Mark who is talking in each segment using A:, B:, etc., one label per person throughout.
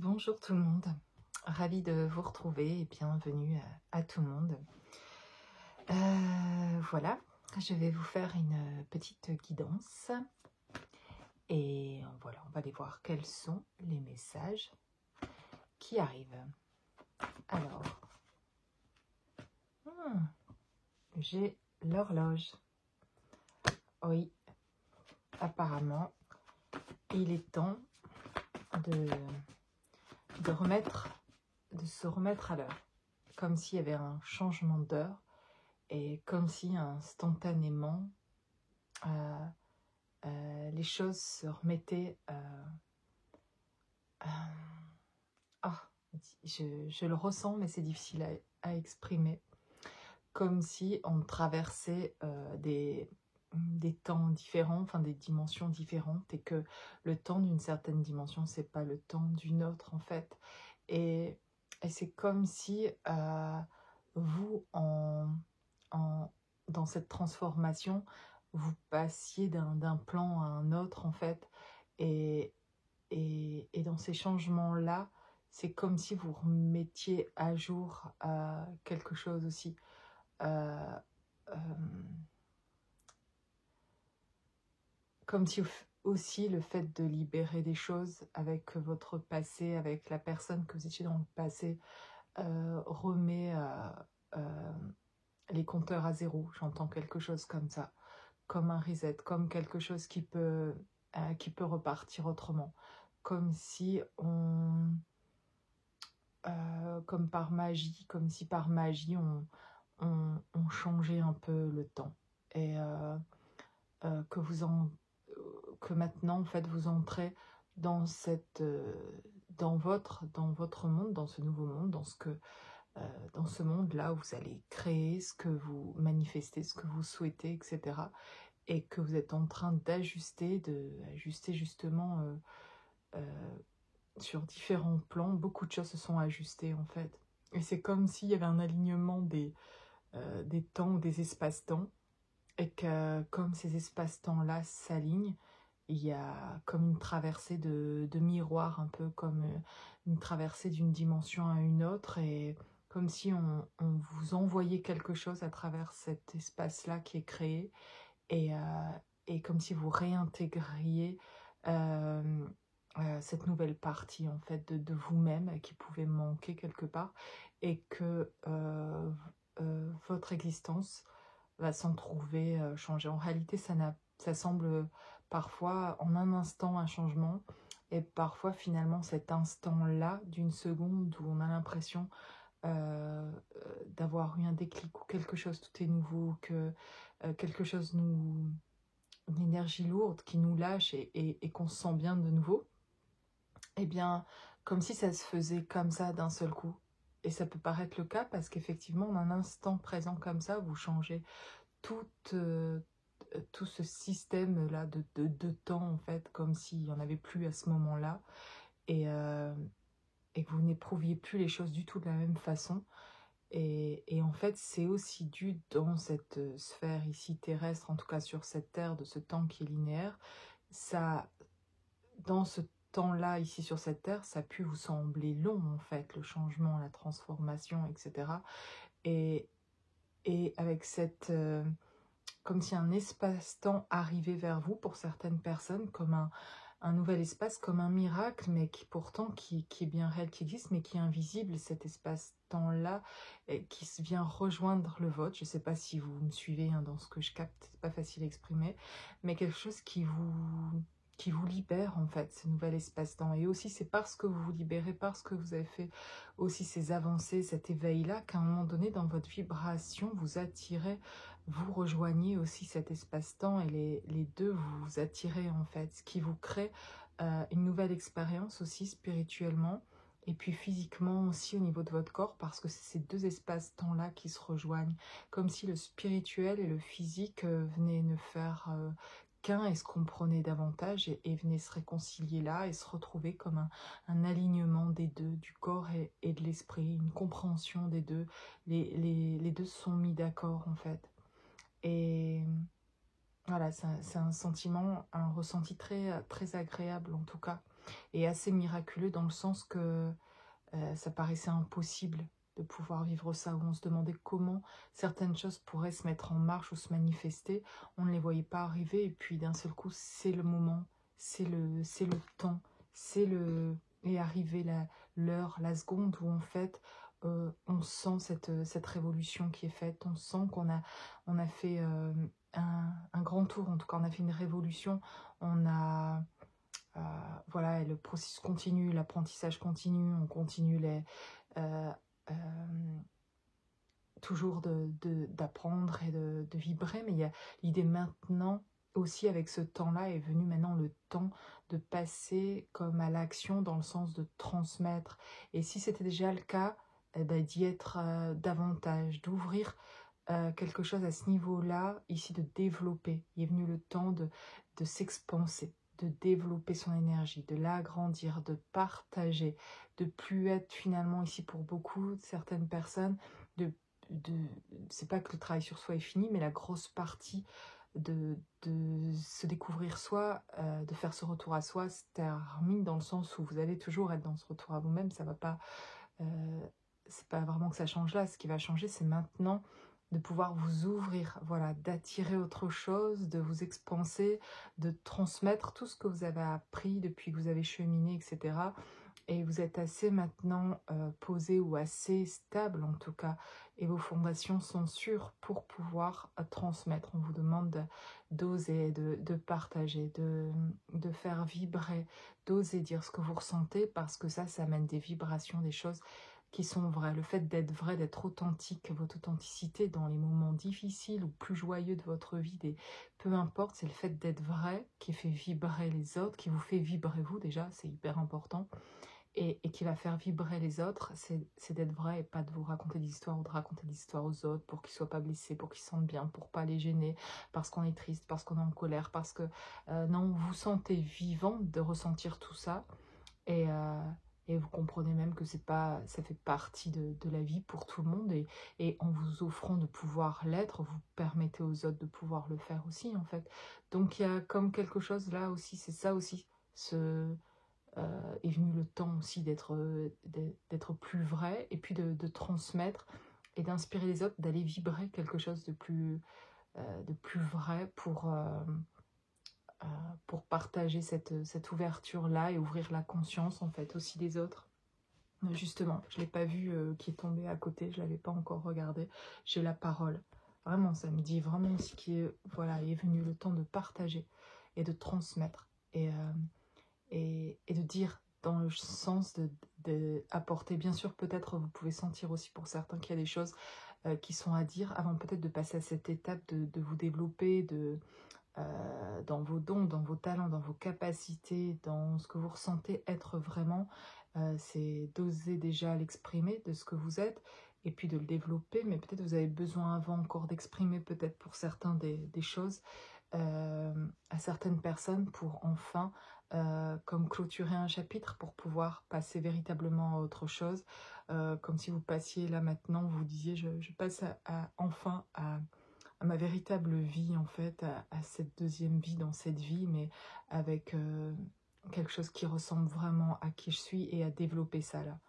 A: Bonjour tout le monde, ravie de vous retrouver et bienvenue à tout le monde. Voilà, je vais vous faire une petite guidance et voilà, on va aller voir quels sont les messages qui arrivent. Alors, j'ai l'horloge. Oui, apparemment, il est temps de se remettre à l'heure, comme s'il y avait un changement d'heure et comme si instantanément les choses se remettaient je le ressens mais c'est difficile à exprimer, comme si on traversait des temps différents, enfin des dimensions différentes, et que le temps d'une certaine dimension c'est pas le temps d'une autre en fait, et c'est comme si vous dans cette transformation vous passiez d'un plan à un autre en fait, et dans ces changements là c'est comme si vous remettiez à jour quelque chose aussi. Euh, Comme si aussi le fait de libérer des choses avec votre passé, avec la personne que vous étiez dans le passé, remet les compteurs à zéro. J'entends quelque chose comme ça, comme un reset, comme quelque chose qui peut repartir autrement. Comme si comme par magie, comme si par magie on changeait un peu le temps. Et que maintenant en fait vous entrez dans dans votre monde, dans ce nouveau monde, dans ce monde là où vous allez créer ce que vous manifestez, ce que vous souhaitez, etc. Et que vous êtes en train d'ajuster justement sur différents plans. Beaucoup de choses se sont ajustées en fait, et c'est comme s'il y avait un alignement des temps ou des espaces-temps, et que comme ces espaces-temps-là s'alignent, il y a comme une traversée de miroir, un peu comme une traversée d'une dimension à une autre, et comme si on vous envoyait quelque chose à travers cet espace-là qui est créé, et, comme si vous réintégriez cette nouvelle partie en fait de vous-même qui pouvait manquer quelque part, et que votre existence va s'en trouver changée. En réalité, ça semble parfois en un instant un changement, et parfois finalement cet instant-là d'une seconde où on a l'impression d'avoir eu un déclic ou quelque chose, tout est nouveau, que quelque chose une énergie lourde qui nous lâche, et qu'on se sent bien de nouveau, et bien comme si ça se faisait comme ça d'un seul coup. Et ça peut paraître le cas parce qu'effectivement en un instant présent comme ça vous changez tout ce système là de temps en fait, comme s'il n'y en avait plus à ce moment là, et que vous n'éprouviez plus les choses du tout de la même façon. Et en fait c'est aussi dû dans cette sphère ici terrestre, en tout cas sur cette terre, de ce temps qui est linéaire. Ça, dans ce temps-là, ici sur cette terre, ça a pu vous sembler long en fait, le changement, la transformation, etc. Et avec cette comme si un espace-temps arrivait vers vous pour certaines personnes, comme un nouvel espace, comme un miracle, mais qui est bien réel, qui existe, mais qui est invisible, cet espace-temps-là, et qui vient rejoindre le vôtre. Je ne sais pas si vous me suivez dans ce que je capte, c'est pas facile à exprimer, mais quelque chose qui vous libère en fait, ce nouvel espace-temps. Et aussi c'est parce que vous vous libérez, parce que vous avez fait aussi ces avancées, cet éveil-là, qu'à un moment donné dans votre vibration, vous rejoignez aussi cet espace-temps, et les deux vous attirez en fait, ce qui vous crée une nouvelle expérience aussi spirituellement, et puis physiquement aussi au niveau de votre corps, parce que c'est ces deux espaces-temps-là qui se rejoignent, comme si le spirituel et le physique venaient ne faire qu'un, et se comprenaient davantage, et venaient se réconcilier là, et se retrouver comme un alignement des deux, du corps et de l'esprit, une compréhension des deux. Les deux se sont mis d'accord en fait. Et voilà, c'est un sentiment, un ressenti très, très agréable en tout cas. et assez miraculeux dans le sens que ça paraissait impossible de pouvoir vivre ça, où on se demandait comment certaines choses pourraient se mettre en marche ou se manifester. On ne les voyait pas arriver, et puis d'un seul coup, c'est le moment, c'est le temps, c'est le... et arrivé l'heure, la seconde où en fait, on sent cette révolution qui est faite, on sent on a fait un grand tour, en tout cas on a fait une révolution, on a... voilà, et le processus continue, l'apprentissage continue, on continue euh, euh, toujours d'apprendre et de vibrer, mais il y a l'idée maintenant, aussi avec ce temps-là, est venu maintenant le temps de passer comme à l'action dans le sens de transmettre. Et si c'était déjà le cas, eh ben, d'y être davantage, d'ouvrir quelque chose à ce niveau-là, ici de développer. Il est venu le temps de s'expanser, de développer son énergie, de l'agrandir, de partager, de plus être finalement ici pour beaucoup, certaines personnes, de c'est pas que le travail sur soi est fini, mais la grosse partie de se découvrir soi, de faire ce retour à soi, se termine dans le sens où vous allez toujours être dans ce retour à vous-même, ça va pas, c'est pas vraiment que ça change là, ce qui va changer c'est maintenant de pouvoir vous ouvrir, voilà, d'attirer autre chose, de vous expanser, de transmettre tout ce que vous avez appris depuis que vous avez cheminé, etc. Et vous êtes assez maintenant posé ou assez stable en tout cas, et vos fondations sont sûres pour pouvoir transmettre. On vous demande d'oser, de partager, de faire vibrer, d'oser dire ce que vous ressentez, parce que ça amène des vibrations, des choses qui sont vraies. Le fait d'être vrai, d'être authentique, votre authenticité dans les moments difficiles ou plus joyeux de votre vie, peu importe, c'est le fait d'être vrai qui fait vibrer les autres, qui vous fait vibrer vous déjà, c'est hyper important. Et qui va faire vibrer les autres, c'est d'être vrai et pas de vous raconter des histoires ou de raconter des histoires aux autres pour qu'ils ne soient pas blessés, pour qu'ils se sentent bien, pour pas les gêner, parce qu'on est triste, parce qu'on est en colère, parce que non, vous sentez vivant de ressentir tout ça, et vous comprenez même que c'est pas, ça fait partie de la vie pour tout le monde, et en vous offrant de pouvoir l'être, vous permettez aux autres de pouvoir le faire aussi en fait. Donc il y a comme quelque chose là aussi, c'est ça aussi, est venu le temps aussi d'être plus vrai, et puis de transmettre et d'inspirer les autres, d'aller vibrer quelque chose de plus vrai pour partager cette ouverture-là et ouvrir la conscience en fait aussi des autres. Justement, je ne l'ai pas vu qui est tombé à côté, je ne l'avais pas encore regardé, j'ai la parole. Vraiment, ça me dit vraiment aussi voilà, est venu le temps de partager et de transmettre. Et de dire dans le sens de apporter, bien sûr peut-être vous pouvez sentir aussi pour certains qu'il y a des choses qui sont à dire avant peut-être de passer à cette étape de vous développer dans vos dons, dans vos talents, dans vos capacités, dans ce que vous ressentez être vraiment, c'est d'oser déjà l'exprimer de ce que vous êtes et puis de le développer, mais peut-être vous avez besoin avant encore d'exprimer peut-être pour certains des choses à certaines personnes pour enfin comme clôturer un chapitre pour pouvoir passer véritablement à autre chose, comme si vous passiez là maintenant, vous disiez je passe enfin à ma véritable vie en fait, à cette deuxième vie dans cette vie, mais avec quelque chose qui ressemble vraiment à qui je suis, et à développer ça là.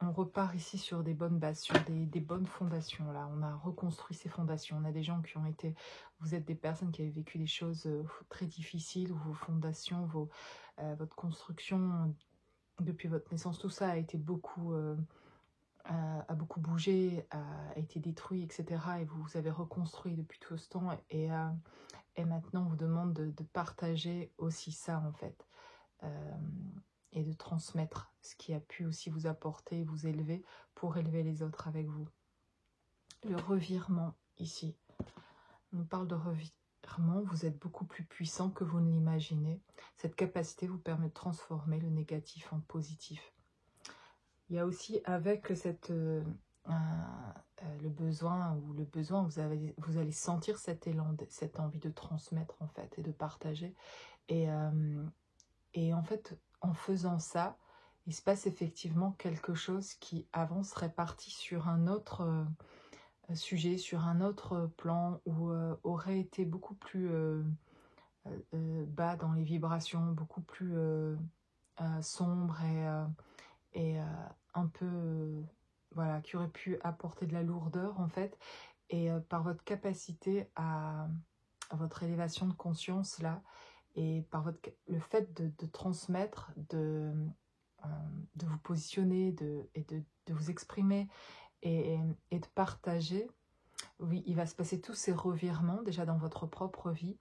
A: On repart ici sur des bonnes bases, sur des bonnes fondations. Là, on a reconstruit ces fondations. On a des gens qui ont été... Vous êtes des personnes qui avaient vécu des choses très difficiles, où vos fondations, votre construction, depuis votre naissance, tout ça a été beaucoup... a beaucoup bougé, a été détruit, etc. Et vous avez reconstruit depuis tout ce temps. Et maintenant, on vous demande de partager aussi ça, en fait. Et de transmettre ce qui a pu aussi vous apporter, vous élever, pour élever les autres avec vous. Le revirement, ici. On nous parle de revirement, vous êtes beaucoup plus puissant que vous ne l'imaginez. Cette capacité vous permet de transformer le négatif en positif. Il y a aussi avec le besoin, vous allez sentir cet élan, cette envie de transmettre en fait, et de partager. Et en fait, en faisant ça, il se passe effectivement quelque chose qui avant serait parti sur un autre sujet, sur un autre plan, ou aurait été beaucoup plus bas dans les vibrations, beaucoup plus sombres et un peu, voilà, qui aurait pu apporter de la lourdeur en fait. Et par votre capacité à votre élévation de conscience là, et par le fait de transmettre, de vous positionner, de vous exprimer et de partager, oui, il va se passer tous ces revirements déjà dans votre propre vie,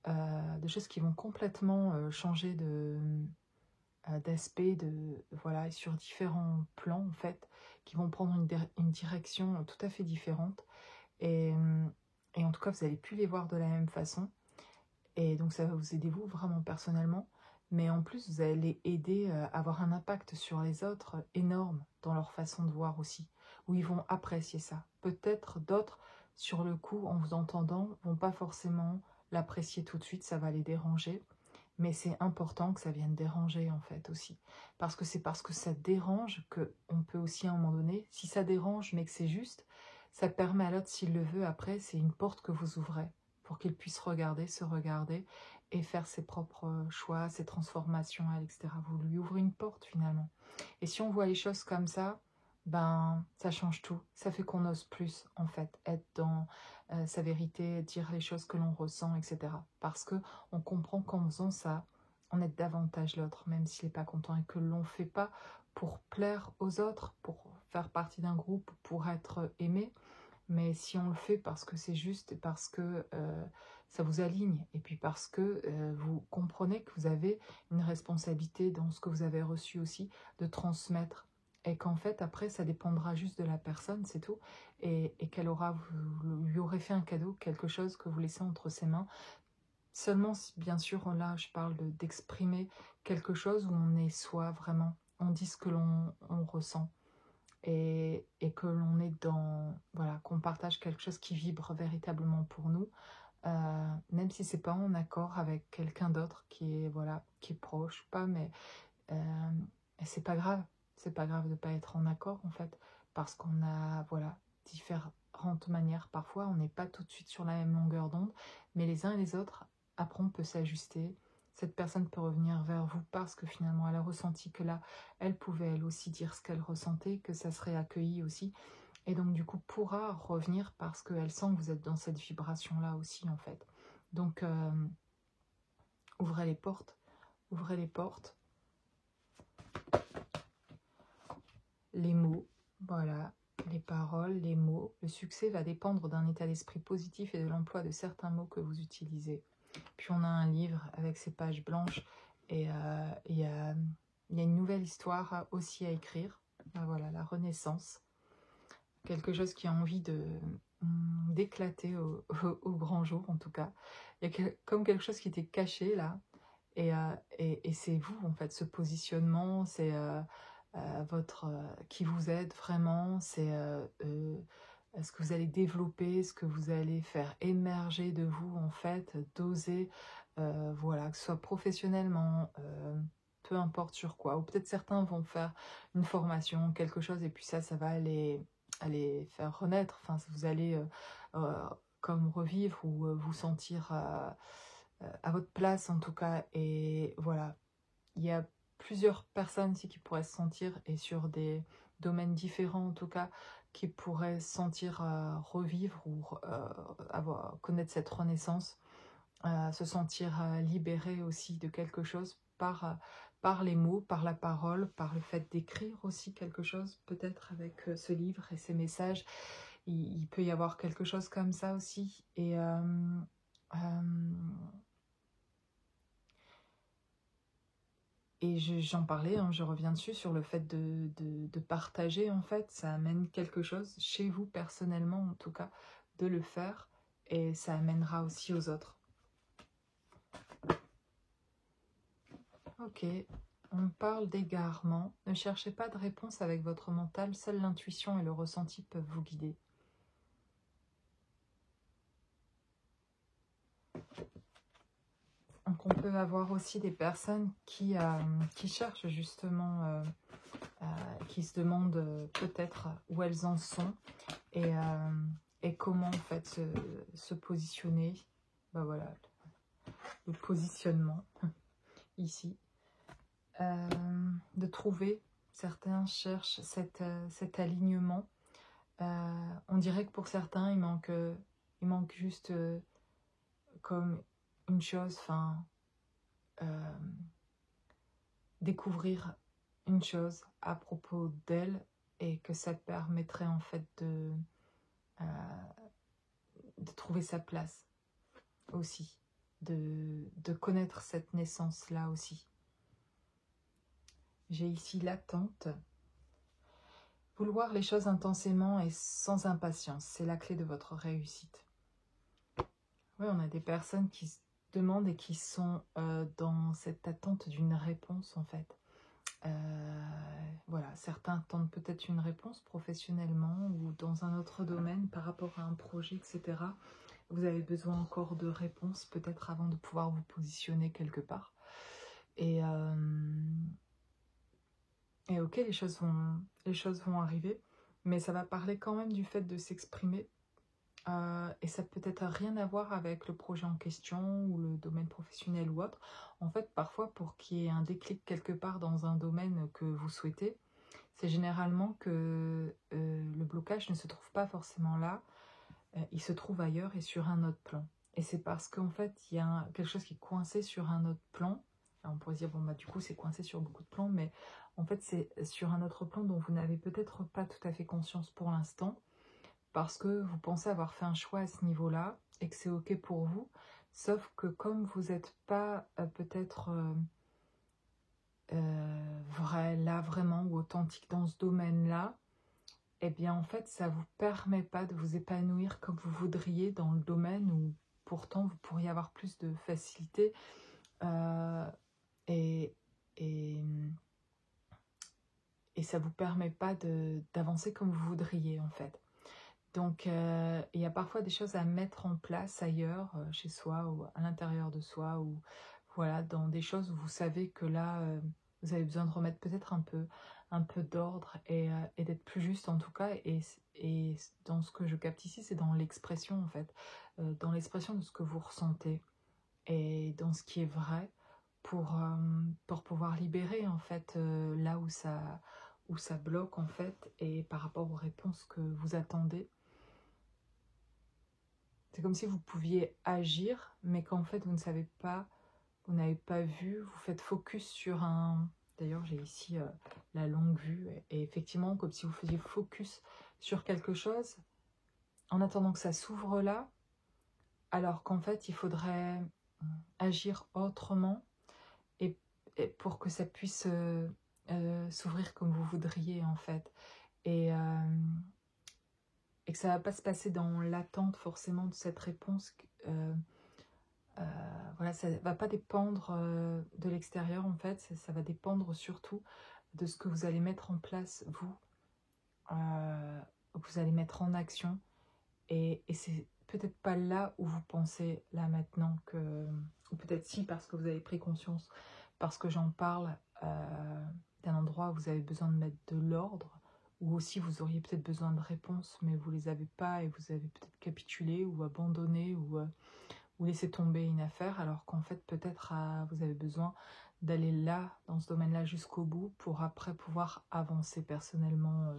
A: de choses qui vont complètement changer d'aspect, voilà, et sur différents plans en fait, qui vont prendre une direction tout à fait différente. Et, et en tout cas, vous n'allez plus les voir de la même façon. Et donc, ça va vous aider, vous, vraiment personnellement. Mais en plus, vous allez aider à avoir un impact sur les autres énorme dans leur façon de voir aussi, où ils vont apprécier ça. Peut-être d'autres, sur le coup, en vous entendant, vont pas forcément l'apprécier tout de suite, ça va les déranger. Mais c'est important que ça vienne déranger, en fait, aussi. Parce que c'est parce que ça dérange qu'on peut aussi, à un moment donné, si ça dérange, mais que c'est juste, ça permet à l'autre, s'il le veut, après, c'est une porte que vous ouvrez pour qu'il puisse regarder, se regarder et faire ses propres choix, ses transformations, etc. Vous lui ouvrez une porte, finalement. Et si on voit les choses comme ça, ben, ça change tout. Ça fait qu'on ose plus, en fait, être dans sa vérité, dire les choses que l'on ressent, etc. Parce que on comprend qu'en faisant ça, on aide davantage l'autre, même s'il n'est pas content, et que l'on ne fait pas pour plaire aux autres, pour faire partie d'un groupe, pour être aimé, mais si on le fait parce que c'est juste, et parce que ça vous aligne, et puis parce que vous comprenez que vous avez une responsabilité dans ce que vous avez reçu aussi, de transmettre, et qu'en fait après ça dépendra juste de la personne, c'est tout, et qu'elle aura, vous lui aurez fait un cadeau, quelque chose que vous laissez entre ses mains. Seulement, bien sûr, là je parle d'exprimer quelque chose où on est soi vraiment, on dit ce que l'on ressent. Et que l'on est dans, voilà, qu'on partage quelque chose qui vibre véritablement pour nous, même si c'est pas en accord avec quelqu'un d'autre qui est, voilà, qui est proche ou pas, mais c'est pas grave, de pas être en accord en fait, parce qu'on a, voilà, différentes manières, parfois on n'est pas tout de suite sur la même longueur d'onde, mais les uns et les autres, après on peut s'ajuster. Cette personne peut revenir vers vous parce que finalement elle a ressenti que là, elle pouvait elle aussi dire ce qu'elle ressentait, que ça serait accueilli aussi. Et donc du coup pourra revenir parce qu'elle sent que vous êtes dans cette vibration-là aussi en fait. Donc ouvrez les portes, ouvrez les portes. Les mots, voilà, les paroles, les mots. Le succès va dépendre d'un état d'esprit positif et de l'emploi de certains mots que vous utilisez. Puis on a un livre avec ses pages blanches et il y a une nouvelle histoire aussi à écrire. Voilà, la Renaissance. Quelque chose qui a envie d'éclater au grand jour en tout cas. Il y a comme quelque chose qui était caché là. Et c'est vous en fait, ce positionnement, c'est votre qui vous êtes vraiment, c'est ce que vous allez développer, ce que vous allez faire émerger de vous en fait, d'oser, voilà, que ce soit professionnellement, peu importe sur quoi, ou peut-être certains vont faire une formation, quelque chose, et puis ça va aller faire renaître, enfin vous allez comme revivre ou vous sentir à votre place en tout cas, et voilà, il y a plusieurs personnes ici qui pourraient se sentir, et sur des domaines différents en tout cas, qui pourraient se sentir revivre ou connaître cette renaissance, se sentir libéré aussi de quelque chose par les mots, par la parole, par le fait d'écrire aussi quelque chose, peut-être avec ce livre et ces messages, il peut y avoir quelque chose comme ça aussi. Et j'en parlais, hein, je reviens dessus, sur le fait de partager, en fait, ça amène quelque chose, chez vous personnellement en tout cas, de le faire, et ça amènera aussi aux autres. Ok, on parle d'égarement. Ne cherchez pas de réponse avec votre mental, seule l'intuition et le ressenti peuvent vous guider. Donc on peut avoir aussi des personnes qui cherchent justement, qui se demandent peut-être où elles en sont et comment en fait se positionner. Ben voilà, le positionnement, ici. De trouver, certains cherchent cet alignement. On dirait que pour certains, il manque juste comme une chose, enfin, découvrir une chose à propos d'elle et que ça permettrait en fait de trouver sa place aussi, de connaître cette naissance-là aussi. J'ai ici l'attente. Vouloir les choses intensément et sans impatience, c'est la clé de votre réussite. Oui, on a des personnes qui se demandent et qui sont dans cette attente d'une réponse en fait. Voilà, certains attendent peut-être une réponse professionnellement ou dans un autre domaine par rapport à un projet, etc. Vous avez besoin encore de réponses peut-être avant de pouvoir vous positionner quelque part. Et ok, les choses vont arriver, mais ça va parler quand même du fait de s'exprimer. Et ça peut-être rien à voir avec le projet en question ou le domaine professionnel ou autre. En fait, parfois, pour qu'il y ait un déclic quelque part dans un domaine que vous souhaitez, c'est généralement que le blocage ne se trouve pas forcément là, il se trouve ailleurs et sur un autre plan. Et c'est parce qu'en fait, il y a quelque chose qui est coincé sur un autre plan. Alors on pourrait dire, bon, bah, du coup, c'est coincé sur beaucoup de plans, mais en fait, c'est sur un autre plan dont vous n'avez peut-être pas tout à fait conscience pour l'instant, parce que vous pensez avoir fait un choix à ce niveau-là et que c'est ok pour vous, sauf que comme vous n'êtes pas peut-être vrai, là vraiment, ou authentique dans ce domaine-là, eh bien en fait ça ne vous permet pas de vous épanouir comme vous voudriez dans le domaine où pourtant vous pourriez avoir plus de facilité et ça ne vous permet pas d'avancer comme vous voudriez en fait. Donc, il y a parfois des choses à mettre en place ailleurs, chez soi ou à l'intérieur de soi, ou voilà, dans des choses où vous savez que là, vous avez besoin de remettre peut-être un peu d'ordre et d'être plus juste en tout cas. Et dans ce que je capte ici, c'est dans l'expression en fait, dans l'expression de ce que vous ressentez et dans ce qui est vrai pour pouvoir libérer en fait là où ça bloque en fait et par rapport aux réponses que vous attendez. C'est comme si vous pouviez agir, mais qu'en fait vous ne savez pas, vous n'avez pas vu, vous faites focus sur un... D'ailleurs j'ai ici la longue vue, et effectivement comme si vous faisiez focus sur quelque chose, en attendant que ça s'ouvre là, alors qu'en fait il faudrait agir autrement, et pour que ça puisse s'ouvrir comme vous voudriez en fait. Et que ça ne va pas se passer dans l'attente forcément de cette réponse. Voilà, ça ne va pas dépendre de l'extérieur en fait, ça va dépendre surtout de ce que vous allez mettre en place vous, vous allez mettre en action, et c'est peut-être pas là où vous pensez là maintenant que, ou peut-être si parce que vous avez pris conscience, parce que j'en parle d'un endroit où vous avez besoin de mettre de l'ordre, ou aussi vous auriez peut-être besoin de réponses mais vous les avez pas et vous avez peut-être capitulé ou abandonné ou laissé tomber une affaire, alors qu'en fait peut-être vous avez besoin d'aller là, dans ce domaine-là jusqu'au bout pour après pouvoir avancer personnellement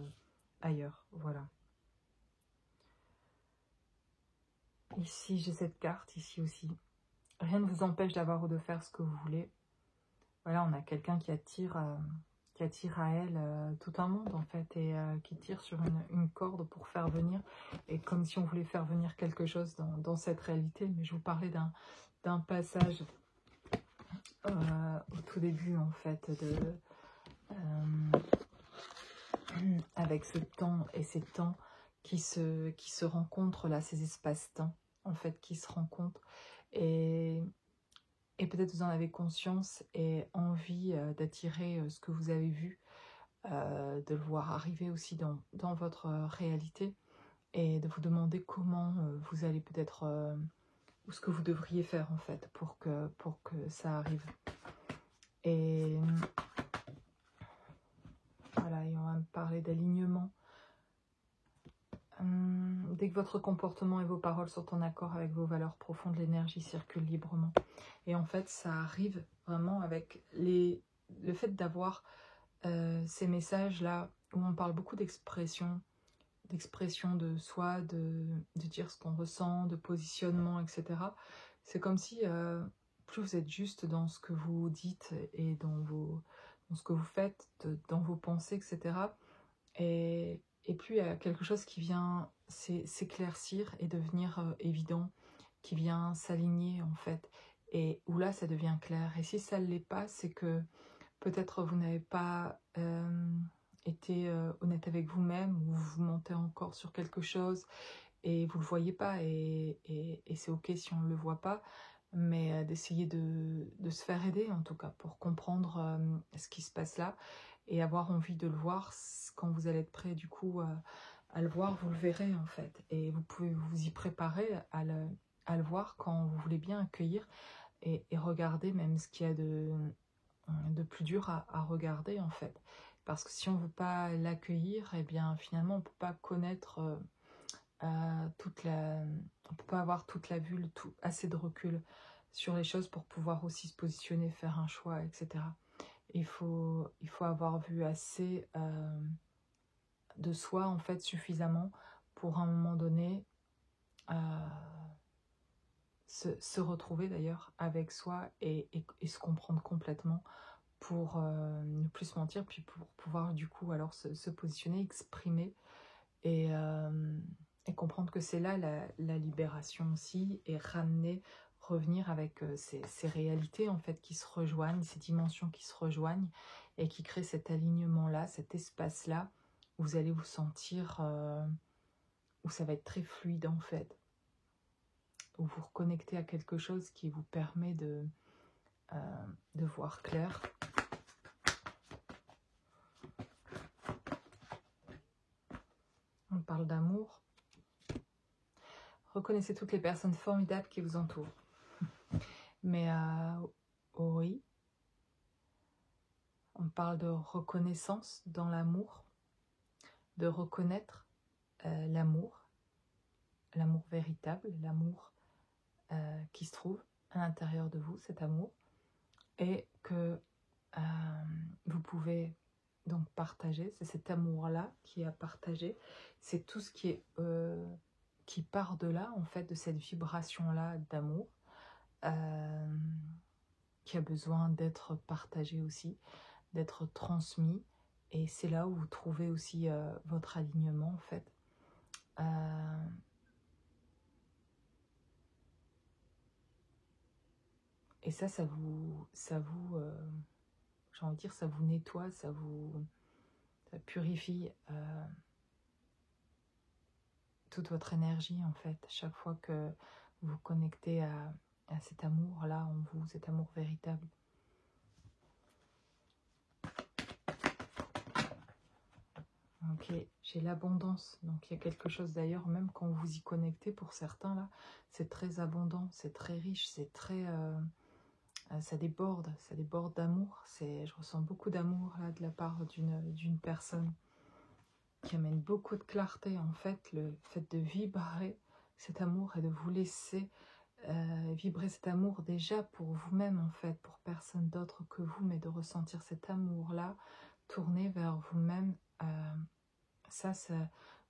A: ailleurs. Voilà. Ici j'ai cette carte, ici aussi. Rien ne vous empêche d'avoir ou de faire ce que vous voulez. Voilà, on a quelqu'un qui attire à elle tout un monde en fait, et qui tire sur une corde pour faire venir, et comme si on voulait faire venir quelque chose dans cette réalité. Mais je vous parlais d'un passage au tout début en fait, avec ce temps et ces temps qui se rencontrent là, ces espaces-temps en fait qui se rencontrent, et peut-être vous en avez conscience et envie d'attirer ce que vous avez vu, de le voir arriver aussi dans votre réalité, et de vous demander comment vous allez peut-être, ou ce que vous devriez faire en fait pour que ça arrive. Et voilà, et on va me parler d'alignement. Dès que votre comportement et vos paroles sont en accord avec vos valeurs profondes, l'énergie circule librement. Et en fait, ça arrive vraiment avec le fait d'avoir ces messages-là où on parle beaucoup d'expression de soi, de dire ce qu'on ressent, de positionnement, etc. C'est comme si plus vous êtes juste dans ce que vous dites et dans ce que vous faites, dans vos pensées, etc. Et plus il y a quelque chose qui vient s'éclaircir et devenir évident, qui vient s'aligner en fait, et où là ça devient clair. Et si ça ne l'est pas, c'est que peut-être vous n'avez pas été honnête avec vous-même, ou vous mentez encore sur quelque chose et vous ne le voyez pas, et c'est ok si on ne le voit pas, mais d'essayer de se faire aider en tout cas pour comprendre ce qui se passe là et avoir envie de le voir. Quand vous allez être prêt du coup à le voir, vous le verrez en fait, et vous pouvez vous y préparer à le voir quand vous voulez bien accueillir et regarder même ce qu'il y a de plus dur à regarder en fait. Parce que si on ne veut pas l'accueillir, eh bien finalement on ne peut pas connaître on peut pas avoir toute la vue, assez de recul sur les choses pour pouvoir aussi se positionner, faire un choix, etc. Il faut avoir vu assez de soi en fait suffisamment pour à un moment donné se retrouver d'ailleurs avec soi et se comprendre complètement pour ne plus se mentir, puis pour pouvoir du coup alors se positionner, exprimer et comprendre que c'est là la libération aussi, et revenir avec ces réalités en fait qui se rejoignent, ces dimensions qui se rejoignent et qui créent cet alignement-là, cet espace-là où vous allez vous sentir, où ça va être très fluide en fait, où vous reconnectez à quelque chose qui vous permet de voir clair. On parle d'amour. Reconnaissez toutes les personnes formidables qui vous entourent. Mais oui, on parle de reconnaissance dans l'amour, de reconnaître l'amour véritable, l'amour qui se trouve à l'intérieur de vous, cet amour, et que vous pouvez donc partager. C'est cet amour-là qui est à partager, c'est tout ce qui est qui part de là, en fait, de cette vibration-là d'amour, qui a besoin d'être partagé aussi, d'être transmis, et c'est là où vous trouvez aussi votre alignement, en fait. Et ça vous j'ai envie de dire, ça vous nettoie, ça purifie toute votre énergie, en fait, chaque fois que vous vous connectez à cet amour-là en vous, cet amour véritable. Ok, j'ai l'abondance. Donc il y a quelque chose d'ailleurs, même quand vous y connectez, pour certains là, c'est très abondant, c'est très riche, c'est très... ça déborde d'amour. Je ressens beaucoup d'amour là de la part d'une personne qui amène beaucoup de clarté. En fait, le fait de vibrer cet amour et de vous laisser vibrer cet amour déjà pour vous-même, en fait, pour personne d'autre que vous, mais de ressentir cet amour-là tourner vers vous-même, ça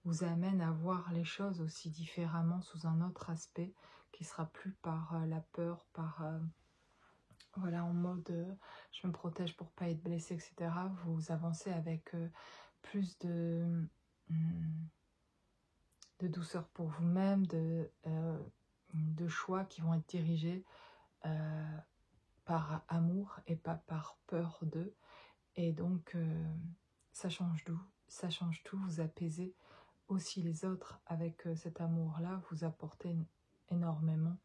A: vous amène à voir les choses aussi différemment, sous un autre aspect, qui sera plus par la peur, par... voilà, en mode je me protège pour pas être blessée, etc. Vous avancez avec plus de douceur pour vous-même, de choix qui vont être dirigés par amour et pas par peur d'eux. Et donc ça change tout, vous apaisez aussi les autres avec cet amour-là, vous apportez énormément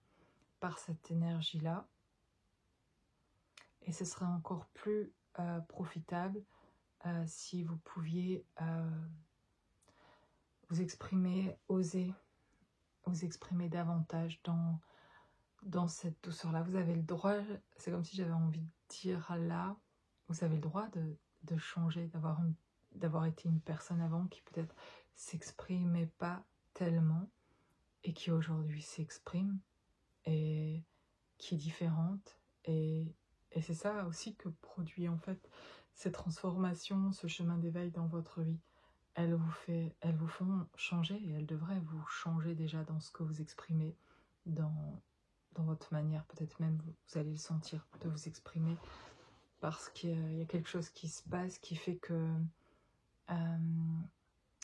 A: par cette énergie-là. Et ce serait encore plus profitable si vous pouviez vous exprimer, oser vous exprimer davantage dans cette douceur-là. Vous avez le droit, c'est comme si j'avais envie de dire là, vous avez le droit de changer, d'avoir été une personne avant qui peut-être s'exprimait pas tellement et qui aujourd'hui s'exprime et qui est différente Et c'est ça aussi que produit en fait ces transformations, ce chemin d'éveil dans votre vie. Elles vous font changer et elles devraient vous changer déjà dans ce que vous exprimez, dans votre manière, peut-être même vous allez le sentir, de vous exprimer, parce qu'il y a quelque chose qui se passe qui fait que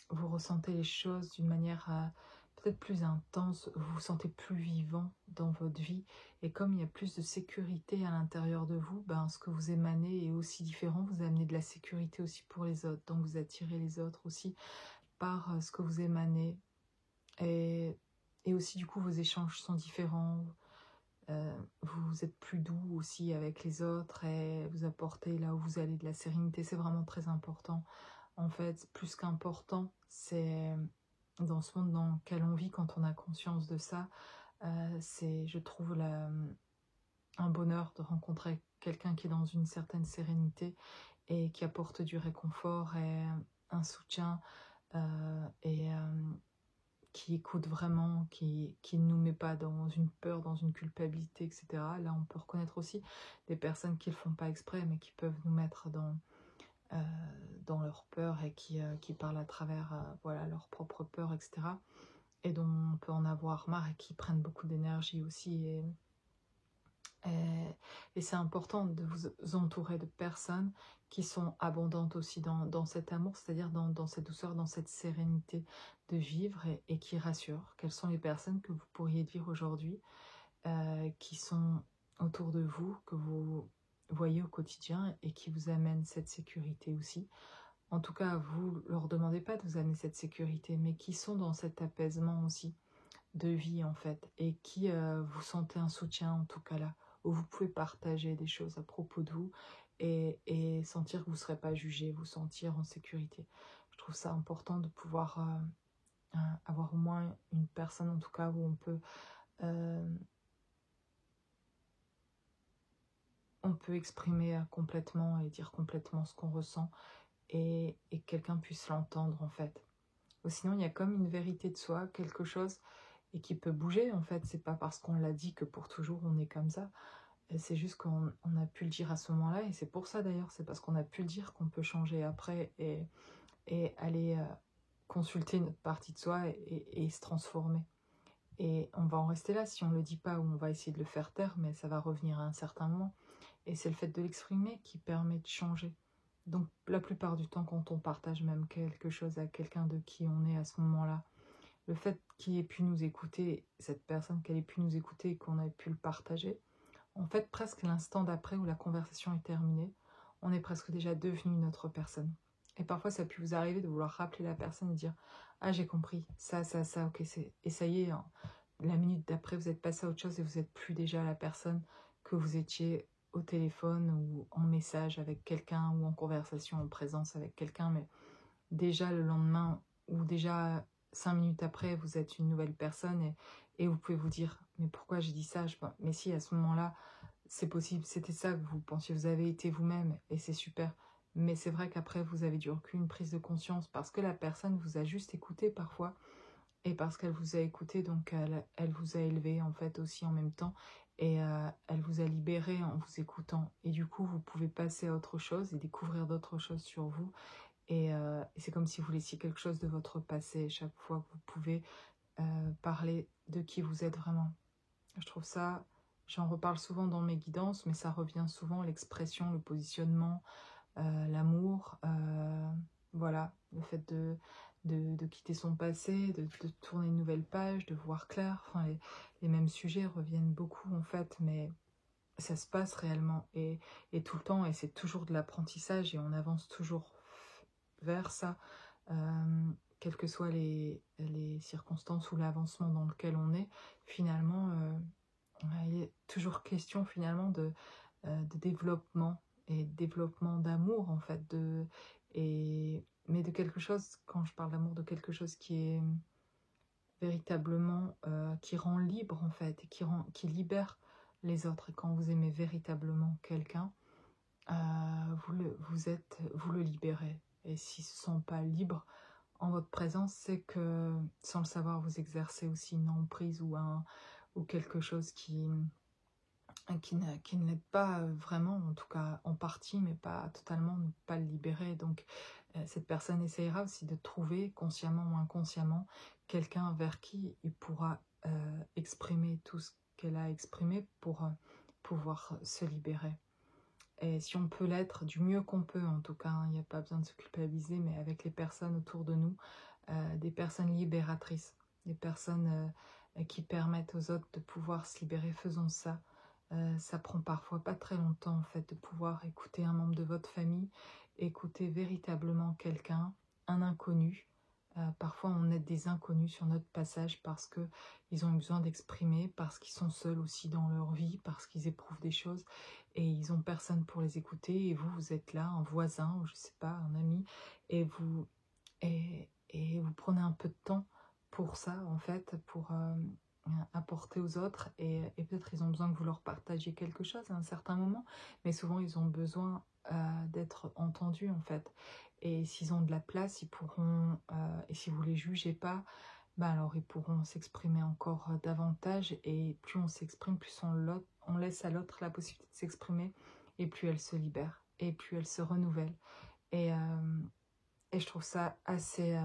A: vous ressentez les choses d'une manière peut-être plus intense, vous vous sentez plus vivant dans votre vie, et comme il y a plus de sécurité à l'intérieur de vous, ben, ce que vous émanez est aussi différent, vous amenez de la sécurité aussi pour les autres, donc vous attirez les autres aussi par ce que vous émanez, et aussi du coup vos échanges sont différents, vous êtes plus doux aussi avec les autres, et vous apportez là où vous allez de la sérénité, c'est vraiment très important. En fait, plus qu'important, c'est dans ce monde dans lequel on vit, quand on a conscience de ça, c'est, je trouve, un bonheur de rencontrer quelqu'un qui est dans une certaine sérénité et qui apporte du réconfort et un soutien, et qui écoute vraiment, qui ne nous met pas dans une peur, dans une culpabilité, etc. Là, on peut reconnaître aussi des personnes qui ne le font pas exprès, mais qui peuvent nous mettre dans leur peur et qui parlent à travers voilà, leur propre peur, etc. Et dont on peut en avoir marre et qui prennent beaucoup d'énergie aussi. Et c'est important de vous entourer de personnes qui sont abondantes aussi dans cet amour, c'est-à-dire dans cette douceur, dans cette sérénité de vivre, et qui rassurent. Quelles sont les personnes que vous pourriez dire aujourd'hui, qui sont autour de vous, que vous voyez au quotidien et qui vous amènent cette sécurité aussi. En tout cas, vous leur demandez pas de vous amener cette sécurité, mais qui sont dans cet apaisement aussi de vie en fait, et qui vous sentez un soutien en tout cas là, où vous pouvez partager des choses à propos de vous, et sentir que vous ne serez pas jugé, vous sentir en sécurité. Je trouve ça important de pouvoir avoir au moins une personne en tout cas où on peut exprimer complètement et dire complètement ce qu'on ressent, et que quelqu'un puisse l'entendre en fait. Ou sinon il y a comme une vérité de soi, quelque chose, et qui peut bouger en fait. C'est pas parce qu'on l'a dit que pour toujours on est comme ça. C'est juste qu'on a pu le dire à ce moment-là, et c'est pour ça d'ailleurs, c'est parce qu'on a pu le dire qu'on peut changer après et aller consulter notre partie de soi et se transformer. Et on va en rester là si on ne le dit pas, ou on va essayer de le faire taire, mais ça va revenir à un certain moment. Et c'est le fait de l'exprimer qui permet de changer. Donc la plupart du temps, quand on partage même quelque chose à quelqu'un de qui on est à ce moment-là, le fait qu'il ait pu nous écouter, cette personne qu'elle ait pu nous écouter et qu'on ait pu le partager, en fait, presque l'instant d'après où la conversation est terminée, on est presque déjà devenu une autre personne. Et parfois, ça a pu vous arriver de vouloir rappeler la personne et dire « Ah, j'ai compris, ça, ok, c'est... » Et ça y est, hein, la minute d'après, vous êtes passé à autre chose et vous n'êtes plus déjà la personne que vous étiez au téléphone ou en message avec quelqu'un, ou en conversation, en présence avec quelqu'un. Mais déjà le lendemain, ou déjà 5 minutes après, vous êtes une nouvelle personne, et vous pouvez vous dire « Mais pourquoi j'ai dit ça ?» Mais si, à ce moment-là, c'est possible, c'était ça que vous pensiez, vous avez été vous-même, et c'est super. Mais c'est vrai qu'après, vous avez du recul, une prise de conscience, parce que la personne vous a juste écouté parfois, et parce qu'elle vous a écouté, donc elle vous a élevé en fait aussi en même temps, et elle vous a libéré en vous écoutant. Et du coup, vous pouvez passer à autre chose et découvrir d'autres choses sur vous. Et c'est comme si vous laissiez quelque chose de votre passé. Chaque fois que vous pouvez parler de qui vous êtes vraiment. Je trouve ça, j'en reparle souvent dans mes guidances, mais ça revient souvent, l'expression, le positionnement, l'amour, voilà, le fait de quitter son passé, de tourner une nouvelle page, de voir clair. Enfin, les mêmes sujets reviennent beaucoup en fait, mais ça se passe réellement et tout le temps, et c'est toujours de l'apprentissage, et on avance toujours vers ça, quelles que soient les circonstances ou l'avancement dans lequel on est. Finalement, il est toujours question finalement de développement, et de développement d'amour en fait, mais de quelque chose, quand je parle d'amour, de quelque chose qui est véritablement, qui rend libre en fait, et qui libère les autres. Et quand vous aimez véritablement quelqu'un, vous le libérez. Et s'ils ne se sentent pas libres en votre présence, c'est que sans le savoir, vous exercez aussi une emprise ou quelque chose qui qui ne l'aide pas vraiment, en tout cas en partie, mais pas totalement, ne pas le libérer. Donc cette personne essayera aussi de trouver, consciemment ou inconsciemment, quelqu'un vers qui il pourra exprimer tout ce qu'elle a exprimé pour pouvoir se libérer. Et si on peut l'être du mieux qu'on peut, en tout cas, il n'y a pas besoin de se culpabiliser, mais avec les personnes autour de nous, des personnes libératrices, des personnes qui permettent aux autres de pouvoir se libérer, faisons ça. Ça prend parfois pas très longtemps en fait de pouvoir écouter un membre de votre famille, écouter véritablement quelqu'un, un inconnu. Parfois on aide des inconnus sur notre passage parce que ils ont eu besoin d'exprimer, parce qu'ils sont seuls aussi dans leur vie, parce qu'ils éprouvent des choses et ils ont personne pour les écouter. Et vous, vous êtes là, un voisin ou je sais pas, un ami, et vous prenez un peu de temps pour ça en fait, pour apporter aux autres et peut-être ils ont besoin que vous leur partagiez quelque chose à un certain moment, mais souvent ils ont besoin d'être entendus en fait. Et s'ils ont de la place, ils pourront, et si vous les jugez pas, bah alors ils pourront s'exprimer encore davantage, et plus on s'exprime, plus on laisse à l'autre la possibilité de s'exprimer, et plus elle se libère, et plus elle se renouvelle. Et, euh, et je trouve ça assez,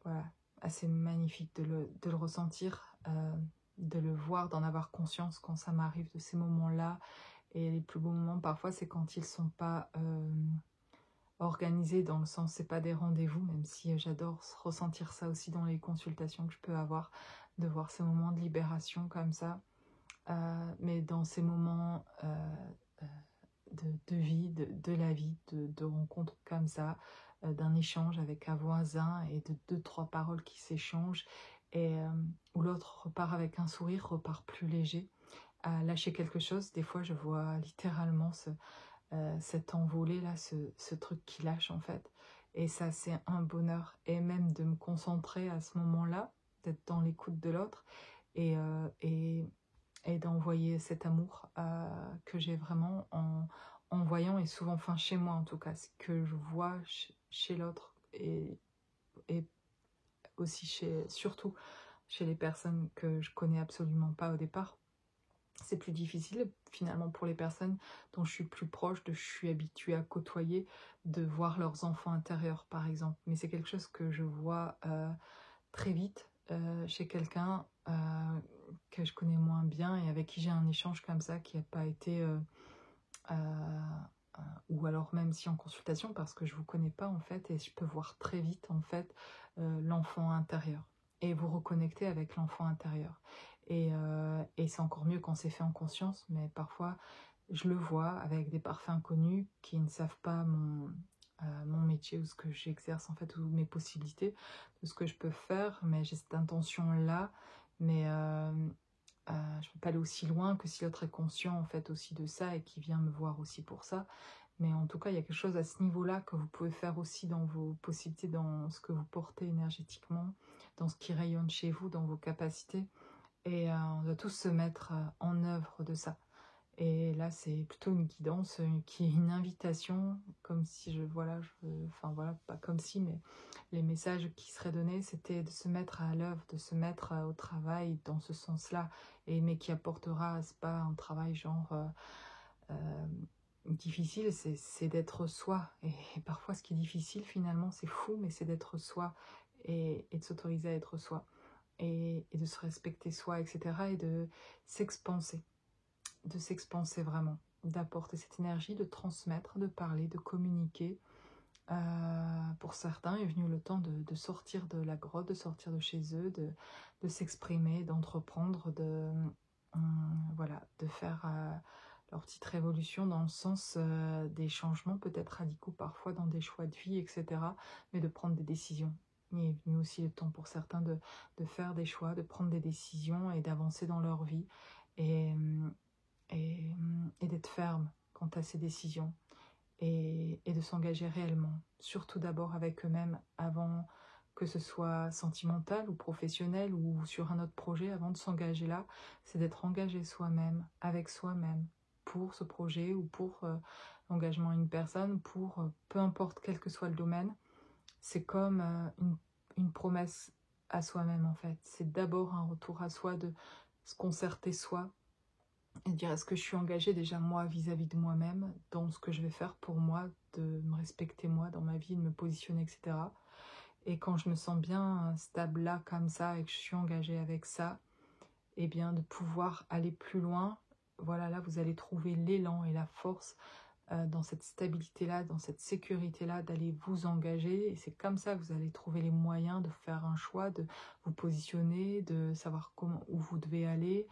A: voilà, assez magnifique de le ressentir, de le voir, d'en avoir conscience quand ça m'arrive de ces moments-là. Et les plus beaux moments, parfois, c'est quand ils sont pas organisés, dans le sens, c'est pas des rendez-vous, même si j'adore ressentir ça aussi dans les consultations que je peux avoir, de voir ces moments de libération comme ça. Mais dans ces moments de vie, de la vie, de rencontres comme ça, d'un échange avec un voisin et de deux, trois paroles qui s'échangent, et où l'autre repart avec un sourire, repart plus léger, à lâcher quelque chose. Des fois, je vois littéralement cet envolé là, ce truc qui lâche en fait. Et ça, c'est un bonheur. Et même de me concentrer à ce moment-là, d'être dans l'écoute de l'autre et, et d'envoyer cet amour que j'ai vraiment en voyant, et souvent, enfin chez moi en tout cas, ce que je vois chez l'autre, et aussi surtout chez les personnes que je connais absolument pas au départ. C'est plus difficile finalement pour les personnes dont je suis plus proche, je suis habituée à côtoyer, de voir leurs enfants intérieurs par exemple. Mais c'est quelque chose que je vois très vite chez quelqu'un que je connais moins bien et avec qui j'ai un échange comme ça qui n'a pas été... ou alors même si en consultation, parce que je vous connais pas en fait, et je peux voir très vite en fait l'enfant intérieur et vous reconnecter avec l'enfant intérieur. Et c'est encore mieux quand c'est fait en conscience, mais parfois je le vois avec des parfaits inconnus qui ne savent pas mon métier ou ce que j'exerce en fait, ou mes possibilités, de ce que je peux faire, mais j'ai cette intention là, mais je peux pas aller aussi loin que si l'autre est conscient en fait aussi de ça et qui vient me voir aussi pour ça. Mais en tout cas, il y a quelque chose à ce niveau-là que vous pouvez faire aussi dans vos possibilités, dans ce que vous portez énergétiquement, dans ce qui rayonne chez vous, dans vos capacités. Et on doit tous se mettre en œuvre de ça. Et là, c'est plutôt une guidance qui est une invitation, comme si enfin voilà, pas comme si, mais les messages qui seraient donnés, c'était de se mettre à l'œuvre, de se mettre au travail dans ce sens-là, mais qui apportera, c'est pas un travail genre difficile, c'est d'être soi. Et parfois, ce qui est difficile, finalement, c'est fou, mais c'est d'être soi et de s'autoriser à être soi et de se respecter soi, etc. Et de s'expanser vraiment, d'apporter cette énergie, de transmettre, de parler, de communiquer. Pour certains est venu le temps de sortir de la grotte, de sortir de chez eux, de s'exprimer, d'entreprendre, voilà, de faire leur petite révolution dans le sens des changements peut-être radicaux parfois dans des choix de vie, etc. Mais de prendre des décisions. Il est venu aussi le temps pour certains de faire des choix, de prendre des décisions et d'avancer dans leur vie et, et d'être ferme quant à ces décisions et de s'engager réellement, surtout d'abord avec eux-mêmes avant que ce soit sentimental ou professionnel ou sur un autre projet. Avant de s'engager là, c'est d'être engagé soi-même, avec soi-même, pour ce projet ou pour l'engagement à une personne, pour peu importe quel que soit le domaine. C'est comme une promesse à soi-même en fait. C'est d'abord un retour à soi, de se concerter soi et dire est-ce que je suis engagée déjà moi vis-à-vis de moi-même, dans ce que je vais faire pour moi, de me respecter moi dans ma vie, de me positionner, etc. Et quand je me sens bien stable là, comme ça, et que je suis engagée avec ça, et bien de pouvoir aller plus loin. Voilà, là vous allez trouver l'élan et la force dans cette stabilité-là, dans cette sécurité-là, d'aller vous engager. Et c'est comme ça que vous allez trouver les moyens de faire un choix, de vous positionner, de savoir où vous devez aller,